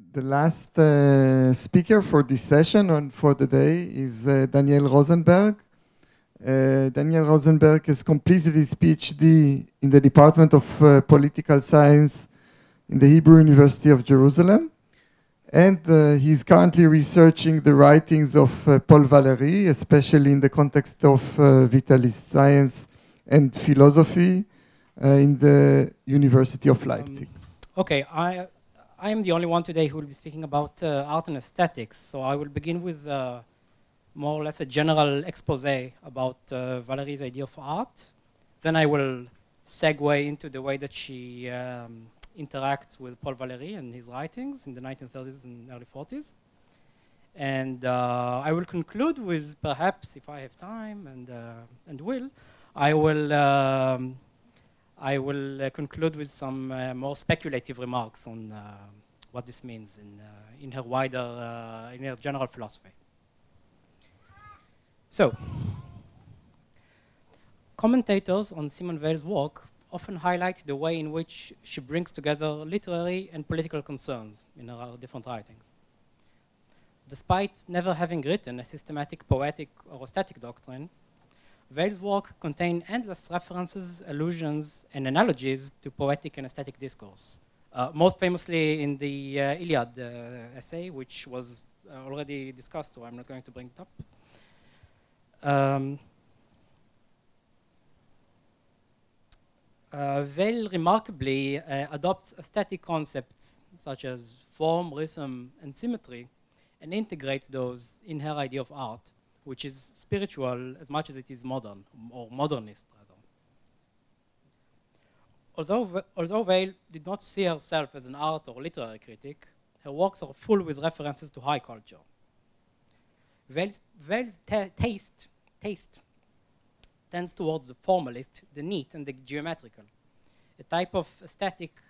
The last speaker for this session and for the day is Daniel Rosenberg. Daniel Rosenberg has completed his PhD in the Department of Political Science in the Hebrew University of Jerusalem. And he's currently researching the writings of Paul Valéry, especially in the context of vitalist science and philosophy in the University of Leipzig. Okay, I am the only one today who will be speaking about art and aesthetics. So I will begin with more or less a general expose about Valéry's idea of art. Then I will segue into the way that she interacts with Paul Valéry and his writings in the 1930s and early 40s. And I will conclude with, perhaps, if I have time and will, I will conclude with some more speculative remarks on what this means in her wider, in her general philosophy. So, commentators on Simone Weil's work often highlight the way in which she brings together literary and political concerns in her different writings. Despite never having written a systematic poetic or aesthetic doctrine, Weil's work contains endless references, allusions, and analogies to poetic and aesthetic discourse. Most famously in the Iliad essay, which was already discussed, so I'm not going to bring it up. Weil remarkably adopts aesthetic concepts such as form, rhythm, and symmetry, and integrates those in her idea of art, which is spiritual as much as it is modern, or modernist, rather. Although Weil did not see herself as an art or literary critic, her works are full with references to high culture. Weil's taste tends towards the formalist, the neat, and the geometrical, a type of aesthetic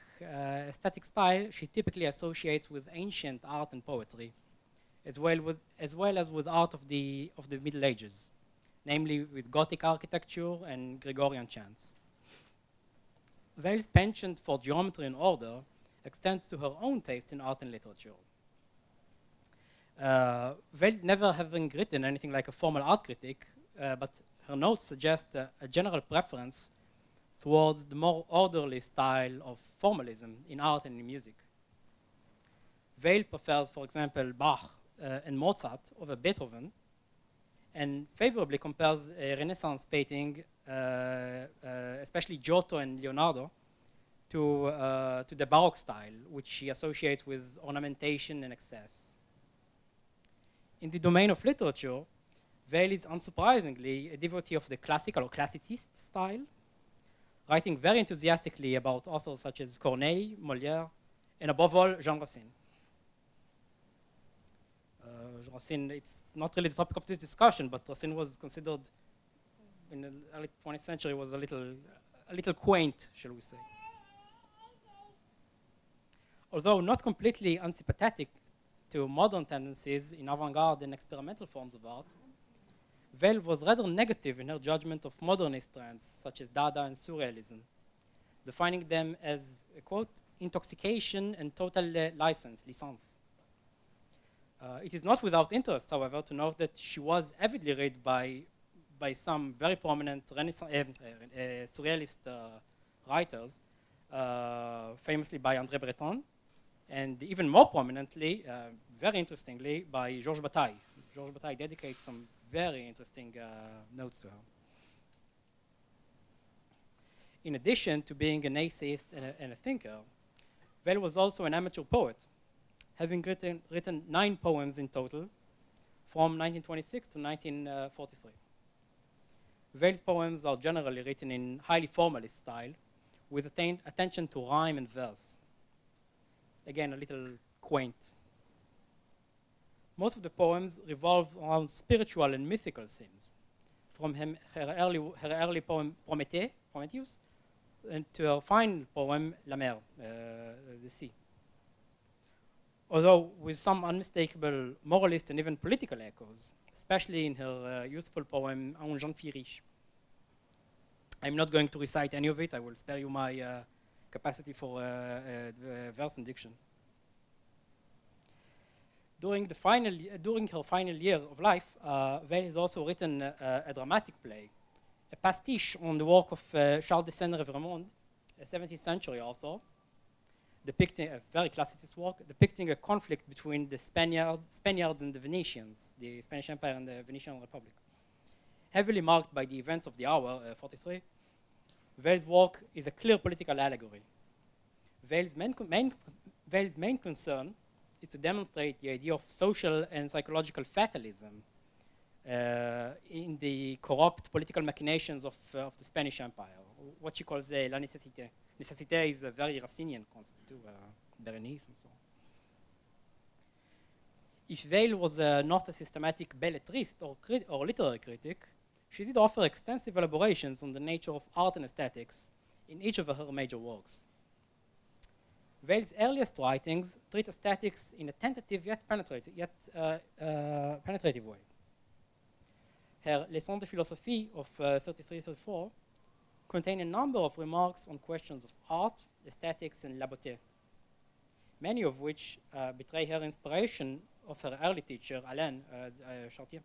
style she typically associates with ancient art and poetry, as well as with art of the Middle Ages, namely with Gothic architecture and Gregorian chants. Weil's penchant for geometry and order extends to her own taste in art and literature. Weil never having written anything like a formal art critic, but her notes suggest a general preference towards the more orderly style of formalism in art and in music. Weil prefers, for example, Bach and Mozart over Beethoven, and favorably compares Renaissance painting, especially Giotto and Leonardo, to the Baroque style, which she associates with ornamentation and excess. In the domain of literature, Weil is unsurprisingly a devotee of the classical or classicist style, writing very enthusiastically about authors such as Corneille, Molière, and above all, Jean Racine. Racine, it's not really the topic of this discussion, but Racine was considered in the early 20th century was a little quaint, shall we say. Although not completely unsympathetic to modern tendencies in avant-garde and experimental forms of art, Weil was rather negative in her judgment of modernist trends such as Dada and Surrealism, defining them as, quote, intoxication and total licence. It is not without interest, however, to note that she was avidly read by some very prominent surrealist writers, famously by André Breton, and even more prominently, very interestingly, by Georges Bataille. Georges Bataille dedicates some very interesting notes to her. In addition to being an essayist and a thinker, Weil was also an amateur poet, having written 9 poems in total from 1926 to 1943. Weil's poems are generally written in highly formalist style, with attention to rhyme and verse. Again, a little quaint. Most of the poems revolve around spiritual and mythical themes, from her early poem Prometheus, and to her final poem La Mer, the sea. Although with some unmistakable moralist and even political echoes, especially in her youthful poem Un jeune fille riche. I'm not going to recite any of it. I will spare you my capacity for verse and diction. During her final year of life, Weil has also written a dramatic play, a pastiche on the work of Charles de Seine-Revermond, a 17th century author, depicting a very classicist work, depicting a conflict between the Spaniards and the Venetians, the Spanish Empire and the Venetian Republic. Heavily marked by the events of the hour, 43, Weil's work is a clear political allegory. Weil's main concern is to demonstrate the idea of social and psychological fatalism in the corrupt political machinations of the Spanish Empire, what she calls la nécessité. Nécessité is a very Racinian concept too, Berenice and so on. If Weil was not a systematic belletrist or literary critic, she did offer extensive elaborations on the nature of art and aesthetics in each of her major works. Weil's earliest writings treat aesthetics in a tentative yet penetrative way. Her Leçons de philosophie of 33-34 contain a number of remarks on questions of art, aesthetics, and la beauté, many of which betray her inspiration of her early teacher, Alain Chartier,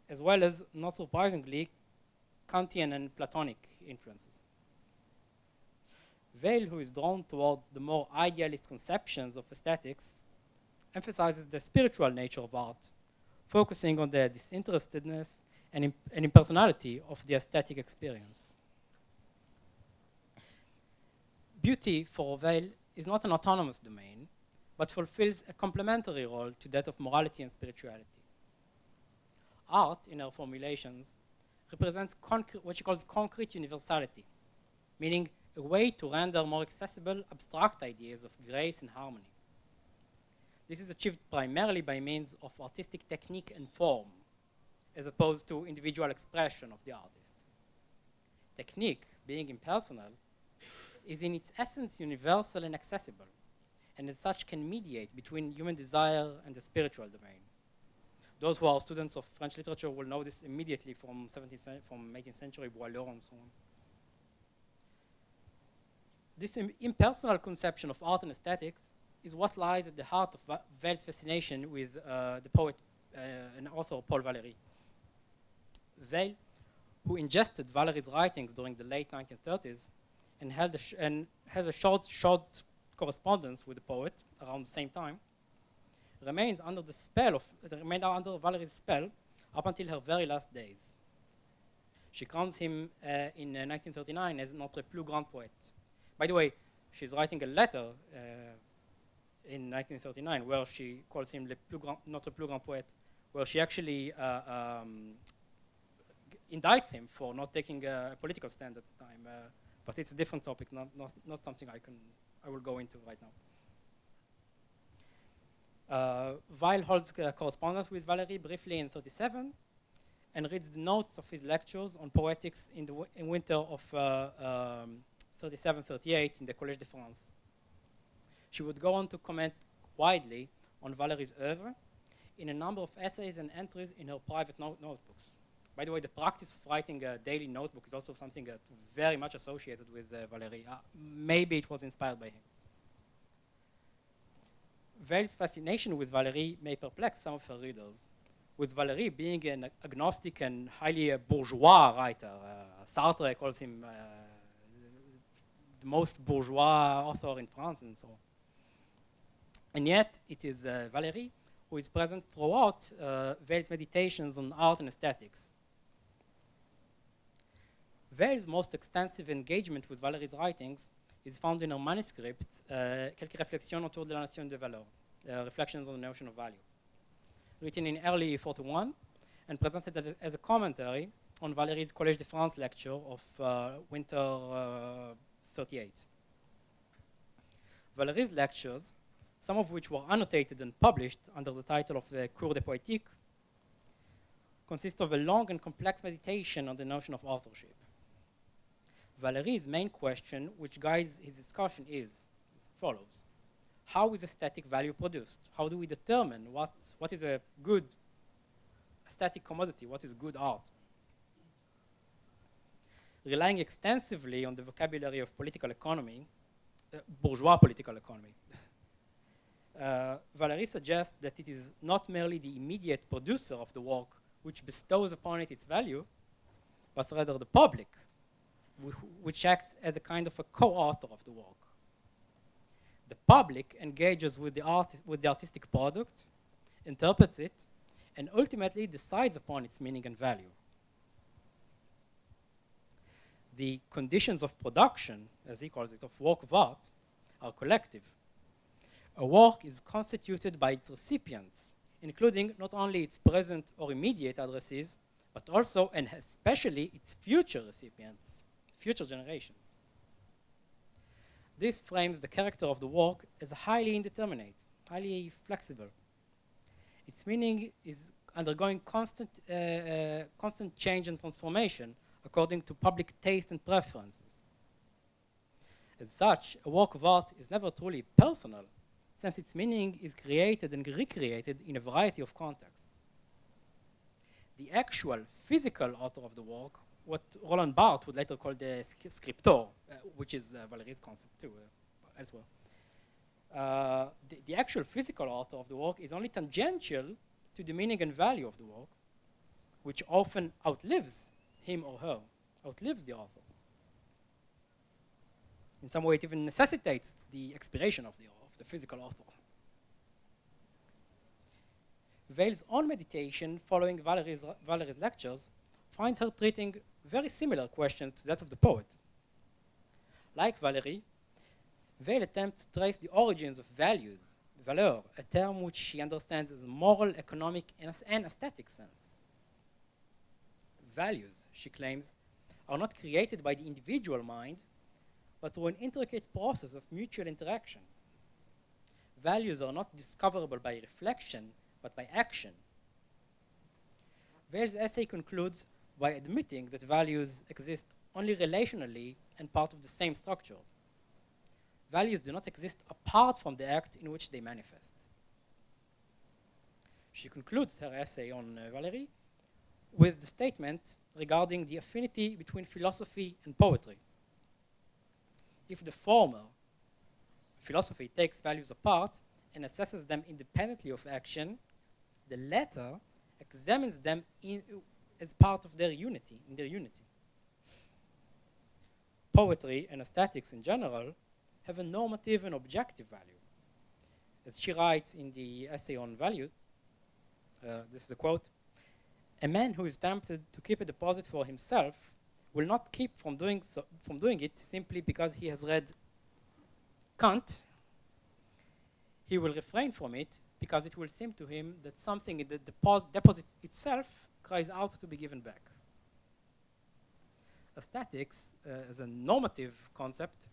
as well as, not surprisingly, Kantian and Platonic influences. Weil, who is drawn towards the more idealist conceptions of aesthetics, emphasizes the spiritual nature of art, focusing on the disinterestedness and impersonality of the aesthetic experience. Beauty, for Weil, is not an autonomous domain, but fulfills a complementary role to that of morality and spirituality. Art, in her formulations, represents what she calls concrete universality, meaning a way to render more accessible abstract ideas of grace and harmony. This is achieved primarily by means of artistic technique and form, as opposed to individual expression of the artist. Technique, being impersonal, is in its essence universal and accessible, and as such can mediate between human desire and the spiritual domain. Those who are students of French literature will know this immediately from 18th century Boileau and so on. This impersonal conception of art and aesthetics is what lies at the heart of Weil's fascination with the poet and author Paul Valéry. Weil, who ingested Valéry's writings during the late 1930s and had a short correspondence with the poet around the same time, remained under Valéry's spell up until her very last days. She crowns him in 1939 as notre plus grand poète. By the way, she's writing a letter in 1939 where she calls him notre plus grand poète, where she actually indicts him for not taking a political stand at the time. But it's a different topic, not something I will go into right now. Weil holds correspondence with Valéry briefly in 1937 and reads the notes of his lectures on poetics in winter of 1937-38 in the Collège de France. She would go on to comment widely on Valéry's oeuvre in a number of essays and entries in her private notebooks. By the way, the practice of writing a daily notebook is also something that very much associated with Valéry. Maybe it was inspired by him. Weil's fascination with Valéry may perplex some of her readers, with Valéry being an agnostic and highly bourgeois writer. Sartre calls him the most bourgeois author in France and so on. And yet, it is Valéry who is present throughout Weil's meditations on art and aesthetics. Weil's most extensive engagement with Valéry's writings is found in her manuscript, Quelques réflexions autour de la notion de valeur, Reflections on the Notion of Value, written in early 41 and presented as a commentary on Valéry's Collège de France lecture of winter 38. Valéry's lectures, some of which were annotated and published under the title of the Cours de Poétique, consist of a long and complex meditation on the notion of authorship. Valéry's main question, which guides his discussion, is as follows. How is aesthetic value produced? How do we determine what is a good aesthetic commodity? What is good art? Relying extensively on the vocabulary of political economy, bourgeois political economy, Valéry suggests that it is not merely the immediate producer of the work which bestows upon it its value, but rather the public, which acts as a kind of a co-author of the work. The public engages with the artistic product, interprets it, and ultimately decides upon its meaning and value. The conditions of production, as he calls it, of work of art, are collective. A work is constituted by its recipients, including not only its present or immediate addressees, but also and especially its future recipients, future generations. This frames the character of the work as highly indeterminate, highly flexible. Its meaning is undergoing constant change and transformation according to public taste and preferences. As such, a work of art is never truly personal, since its meaning is created and recreated in a variety of contexts. The actual physical author of the work, what Roland Barthes would later call the scriptor, which is Valéry's concept too, elsewhere. The actual physical author of the work is only tangential to the meaning and value of the work, which often outlives him or her, outlives the author. In some way, it even necessitates the expiration of the physical author. Weil's own meditation following Valéry's lectures finds her treating very similar questions to that of the poet. Like Valéry, Weil attempts to trace the origins of values, valeur, a term which she understands as moral, economic, and aesthetic sense. Values, she claims, are not created by the individual mind, but through an intricate process of mutual interaction. Values are not discoverable by reflection, but by action. Weil's essay concludes by admitting that values exist only relationally and part of the same structure. Values do not exist apart from the act in which they manifest. She concludes her essay on Valéry with the statement regarding the affinity between philosophy and poetry. If the former, philosophy, takes values apart and assesses them independently of action, the latter examines them as part of their unity, in their unity. Poetry and aesthetics in general have a normative and objective value. As she writes in the essay on value, this is a quote, "A man who is tempted to keep a deposit for himself will not keep from doing it simply because he has read Kant. He will refrain from it because it will seem to him that something in the deposit itself cries out to be given back." Aesthetics, as a normative concept,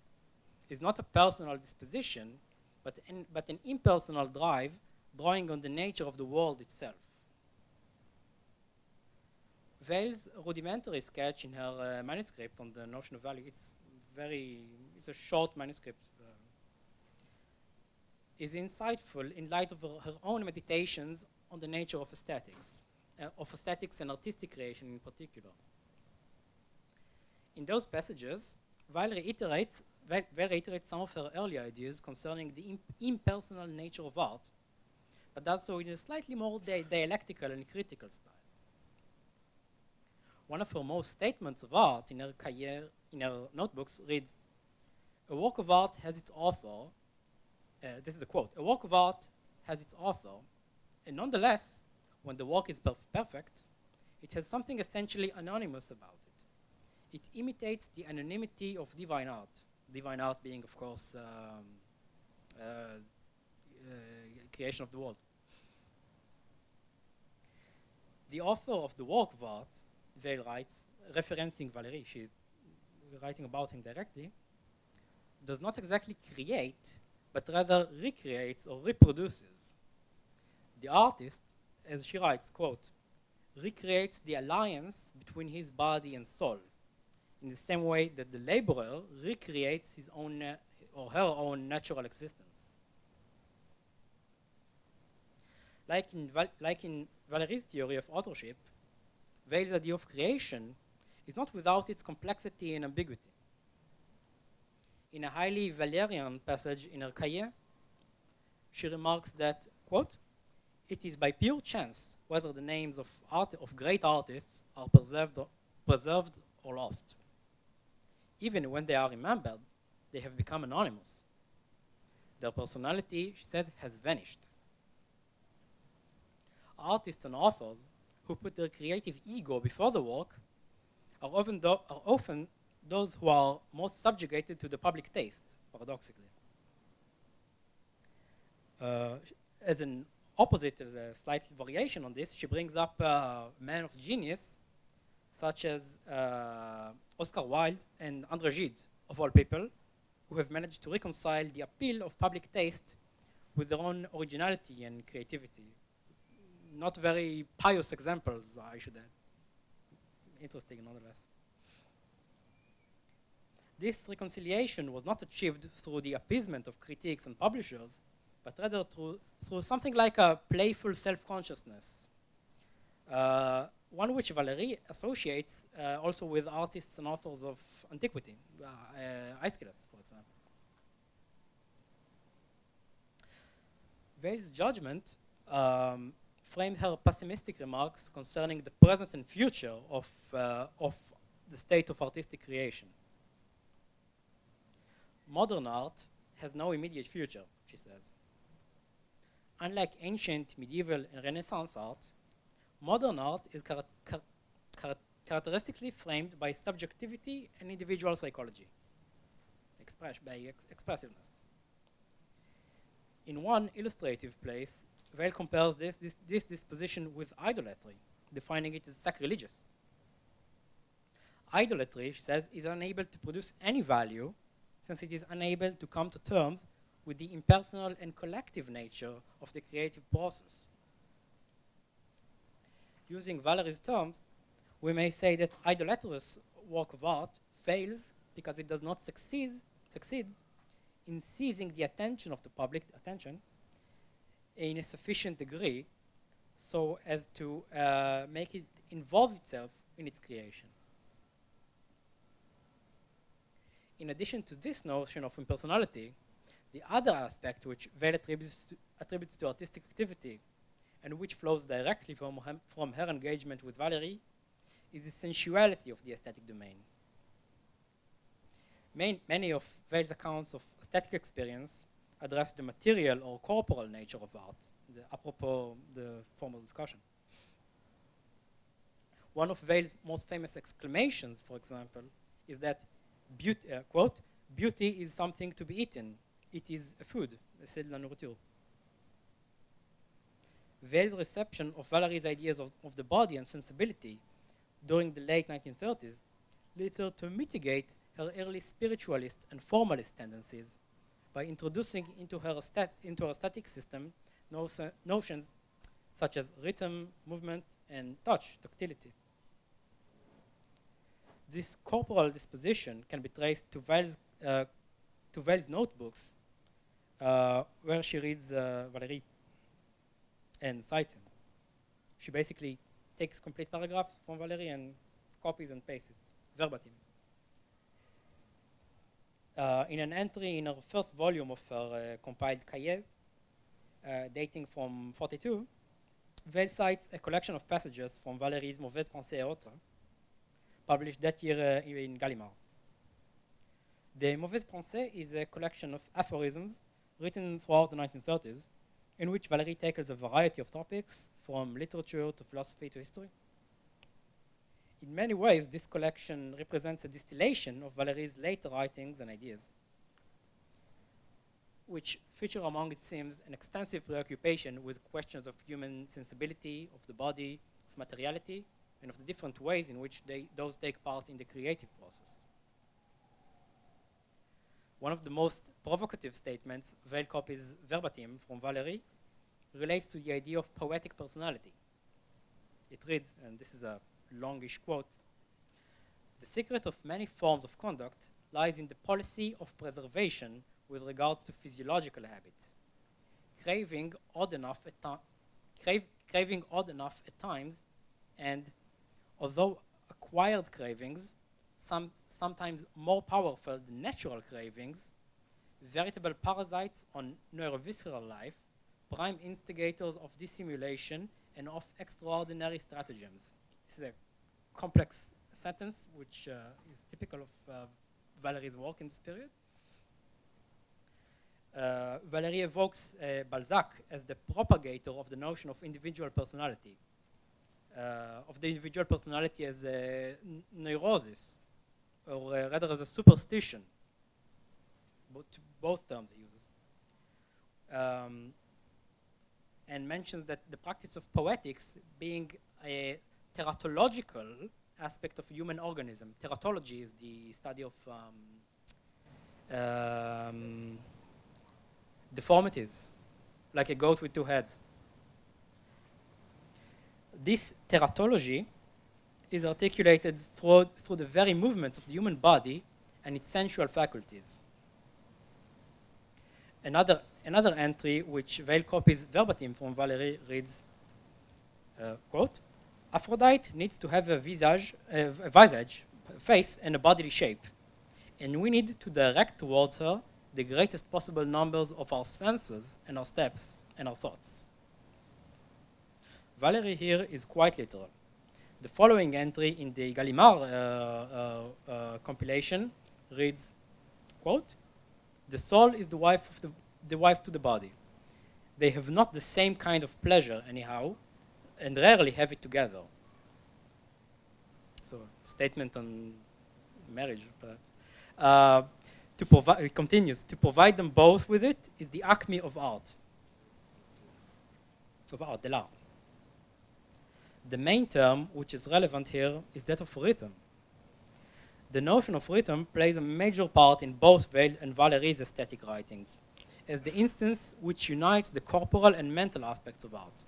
is not a personal disposition, but an impersonal drive drawing on the nature of the world itself. Weil's rudimentary sketch in her manuscript on the notion of value, it's a short manuscript, is insightful in light of her own meditations on the nature of aesthetics and artistic creation in particular. In those passages, Weil reiterates some of her earlier ideas concerning the impersonal nature of art, but does so in a slightly more dialectical and critical style. One of her most statements of art in her notebooks reads, "A work of art has its author," this is a quote, "A work of art has its author, and nonetheless, when the work is perfect, it has something essentially anonymous about it. It imitates the anonymity of divine art being, of course, creation of the world. The author of the work of art," Weil writes, referencing Valéry, she's writing about him directly, "does not exactly create, but rather recreates or reproduces. The artist, as she writes, quote, recreates the alliance between his body and soul, in the same way that the laborer recreates his own or her own natural existence." Like in Valéry's theory of authorship, Weil's idea of creation is not without its complexity and ambiguity. In a highly Valerian passage in her Cahiers, she remarks that, quote, "It is by pure chance whether the names of great artists are preserved or lost. Even when they are remembered, they have become anonymous. Their personality," she says, "has vanished." Artists and authors who put their creative ego before the work are often those who are most subjugated to the public taste, paradoxically. As an opposite, as a slight variation on this, she brings up men of genius, such as Oscar Wilde and André Gide, of all people, who have managed to reconcile the appeal of public taste with their own originality and creativity. Not very pious examples, I should add. Interesting, nonetheless. This reconciliation was not achieved through the appeasement of critics and publishers, but rather through something like a playful self-consciousness, one which Valéry associates also with artists and authors of antiquity, Aeschylus, for example. Weil's judgment framed her pessimistic remarks concerning the present and future of the state of artistic creation. Modern art has no immediate future, she says. Unlike ancient, medieval, and Renaissance art, modern art is characteristically framed by subjectivity and individual psychology, expressiveness. In one illustrative place, Weil compares this disposition with idolatry, defining it as sacrilegious. Idolatry, she says, is unable to produce any value since it is unable to come to terms with the impersonal and collective nature of the creative process. Using Valéry's terms, we may say that idolatrous work of art fails because it does not succeed in seizing the attention of the public in a sufficient degree so as to make it involve itself in its creation. In addition to this notion of impersonality, the other aspect which Weil attributes to artistic activity and which flows directly from her engagement with Valéry is the sensuality of the aesthetic domain. Many of Weil's accounts of aesthetic experience address the material or corporal nature of art, apropos the formal discussion. One of Weil's most famous exclamations, for example, is that, quote, "Beauty is something to be eaten. It is a food, c'est de la nourriture." Weil's reception of Valéry's ideas of the body and sensibility during the late 1930s leads her to mitigate her early spiritualist and formalist tendencies by introducing into her aesthetic system notions such as rhythm, movement, and touch, tactility. This corporal disposition can be traced to Weil's notebooks, where she reads Valéry and cites him. She basically takes complete paragraphs from Valéry and copies and pastes it, verbatim. In an entry in her first volume of her compiled cahiers, dating from 42, Weil cites a collection of passages from Valéry's Mauvaises Pensées et autres, published that year in Gallimard. The Mauvaises Pensées is a collection of aphorisms written throughout the 1930s, in which Valéry tackles a variety of topics, from literature to philosophy to history. In many ways, this collection represents a distillation of Valéry's later writings and ideas, which feature among its themes an extensive preoccupation with questions of human sensibility, of the body, of materiality, and of the different ways in which those take part in the creative process. One of the most provocative statements Weil copies verbatim from Valéry relates to the idea of poetic personality. It reads, and this is a longish quote, "The secret of many forms of conduct lies in the policy of preservation with regards to physiological habits. Craving odd enough at times, and although acquired cravings, sometimes more powerful than natural cravings, veritable parasites on neurovisceral life, prime instigators of dissimulation and of extraordinary stratagems. This is a complex sentence which is typical of Valéry's work in this period. Valéry evokes Balzac as the propagator of the notion of individual personality, as a neurosis, or rather as a superstition. Both terms he uses. And mentions that the practice of poetics being a teratological aspect of human organism. Teratology is the study of deformities, like a goat with two heads. This teratology is articulated through the very movements of the human body and its sensual faculties. Another entry, which Weil copies verbatim from Valéry, reads, quote, Aphrodite needs to have a visage, a face, and a bodily shape. And we need to direct towards her the greatest possible numbers of our senses and our steps and our thoughts. Valéry here is quite literal. The following entry in the Gallimard compilation reads, quote, the soul is the wife to the body. They have not the same kind of pleasure anyhow, and rarely have it together. So, statement on marriage, perhaps. It continues, to provide them both with it is the acme of art. De l'art. The main term which is relevant here is that of rhythm. The notion of rhythm plays a major part in both Weil and Valéry's aesthetic writings, as the instance which unites the corporal and mental aspects of art.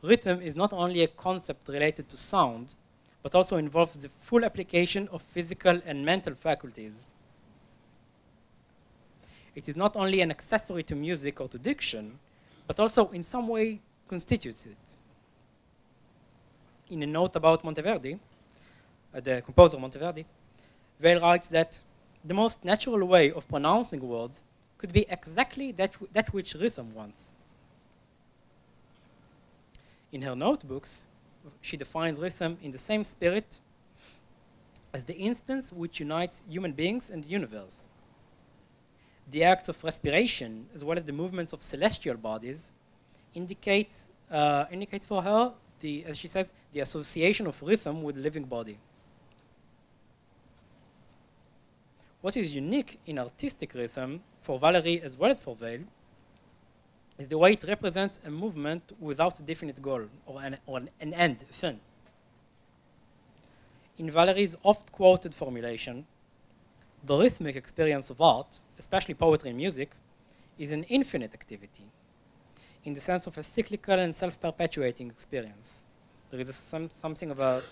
Rhythm is not only a concept related to sound, but also involves the full application of physical and mental faculties. It is not only an accessory to music or to diction, but also in some way constitutes it. In a note about Monteverdi, the composer Monteverdi, Weil writes that the most natural way of pronouncing words could be exactly that which rhythm wants. In her notebooks, she defines rhythm in the same spirit as the instance which unites human beings and the universe. The acts of respiration, as well as the movements of celestial bodies, indicates for her, as she says, the association of rhythm with the living body. What is unique in artistic rhythm for Valéry as well as for Weil is the way it represents a movement without a definite goal or an end, fin. In Valéry's oft-quoted formulation, the rhythmic experience of art, especially poetry and music, is an infinite activity, in the sense of a cyclical and self-perpetuating experience. There is something of a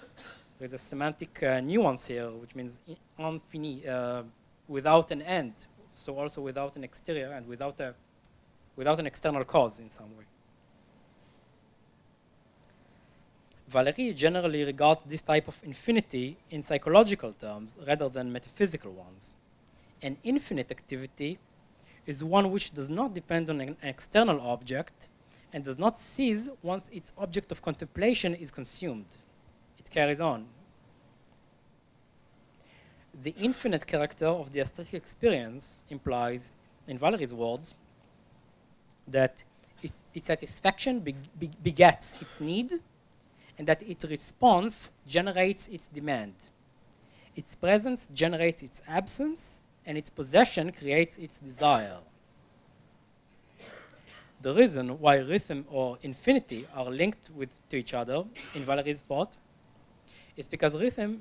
semantic nuance here, which means infini, without an end, so also without an exterior and without an external cause in some way. Valéry generally regards this type of infinity in psychological terms rather than metaphysical ones. An infinite activity is one which does not depend on an external object and does not cease once its object of contemplation is consumed. It carries on. The infinite character of the aesthetic experience implies, in Valéry's words, that its satisfaction begets its need, and that its response generates its demand. Its presence generates its absence, and its possession creates its desire. The reason why rhythm or infinity are linked to each other in Valéry's thought is because rhythm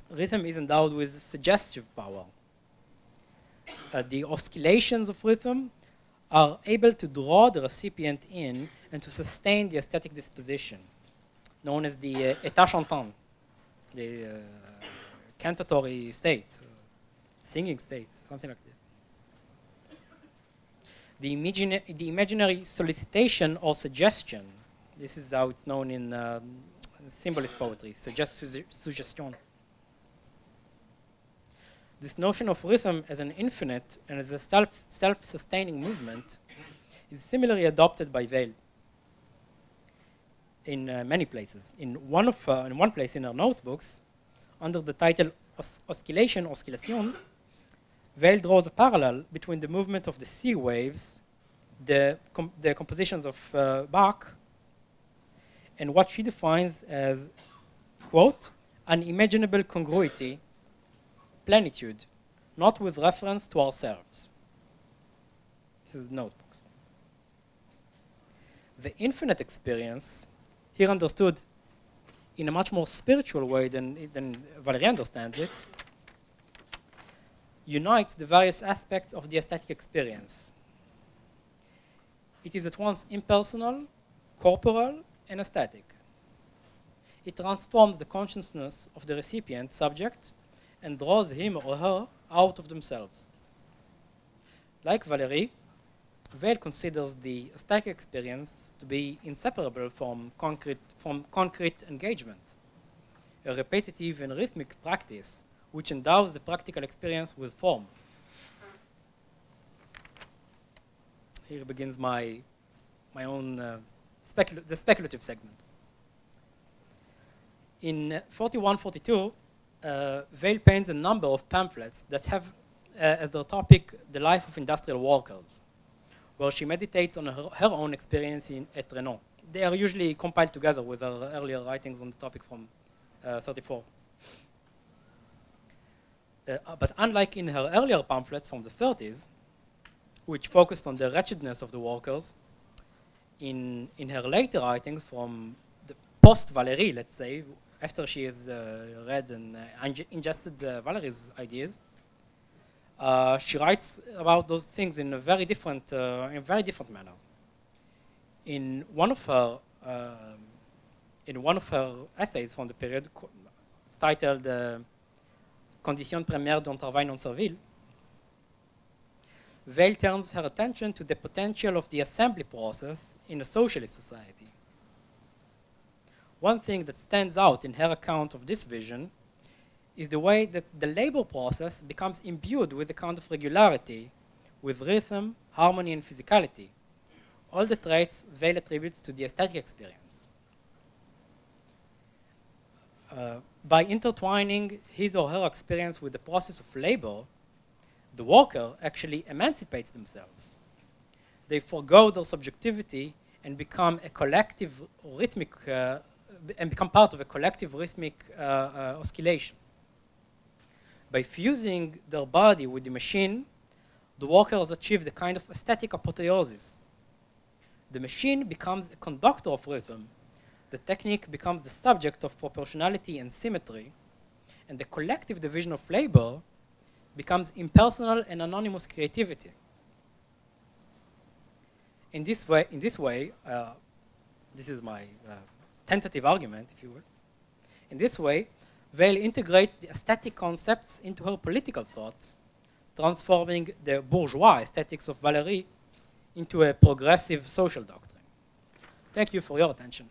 is endowed with suggestive power. The oscillations of rhythm are able to draw the recipient in and to sustain the aesthetic disposition, known as the état chantant, the cantatory state, singing state, something like this. The imaginary solicitation or suggestion, this is how it's known in symbolist poetry, suggestion. This notion of rhythm as an infinite and as a self-sustaining movement is similarly adopted by Weil in many places. In one place in her notebooks, under the title Oscillation, Weil draws a parallel between the movement of the sea waves, the compositions of Bach, and what she defines as, quote, unimaginable congruity, plenitude, not with reference to ourselves. This is the notebooks. The infinite experience, here understood in a much more spiritual way than Valéry understands it, unites the various aspects of the aesthetic experience. It is at once impersonal, corporal, and aesthetic. It transforms the consciousness of the recipient subject and draws him or her out of themselves. Like Valéry, Weil considers the aesthetic experience to be inseparable from concrete engagement, a repetitive and rhythmic practice which endows the practical experience with form. Here begins my own the speculative segment. In 41-42, Weil paints a number of pamphlets that have as their topic the life of industrial workers, where she meditates on her own experience at Renault. They are usually compiled together with her earlier writings on the topic from 34. But unlike in her earlier pamphlets from the 30s, which focused on the wretchedness of the workers, in her later writings from the post-Valéry, let's say, after she has read and ingested Valéry's ideas, she writes about those things in a very different manner. In one of her essays from the period, titled "Conditions premières d'un travail non servile," Weil turns her attention to the potential of the assembly process in a socialist society. One thing that stands out in her account of this vision is the way that the labor process becomes imbued with a kind of regularity, with rhythm, harmony, and physicality, all the traits Weil attributes to the aesthetic experience. By intertwining his or her experience with the process of labor, the worker actually emancipates themselves. They forego their subjectivity and become a collective rhythmic, and become part of a collective rhythmic oscillation. By fusing their body with the machine, the workers achieve the kind of aesthetic apotheosis. The machine becomes a conductor of rhythm, the technique becomes the subject of proportionality and symmetry, and the collective division of labor becomes impersonal and anonymous creativity. In this way, this is my tentative argument, if you will. In this way, Weil integrates the aesthetic concepts into her political thoughts, transforming the bourgeois aesthetics of Valéry into a progressive social doctrine. Thank you for your attention.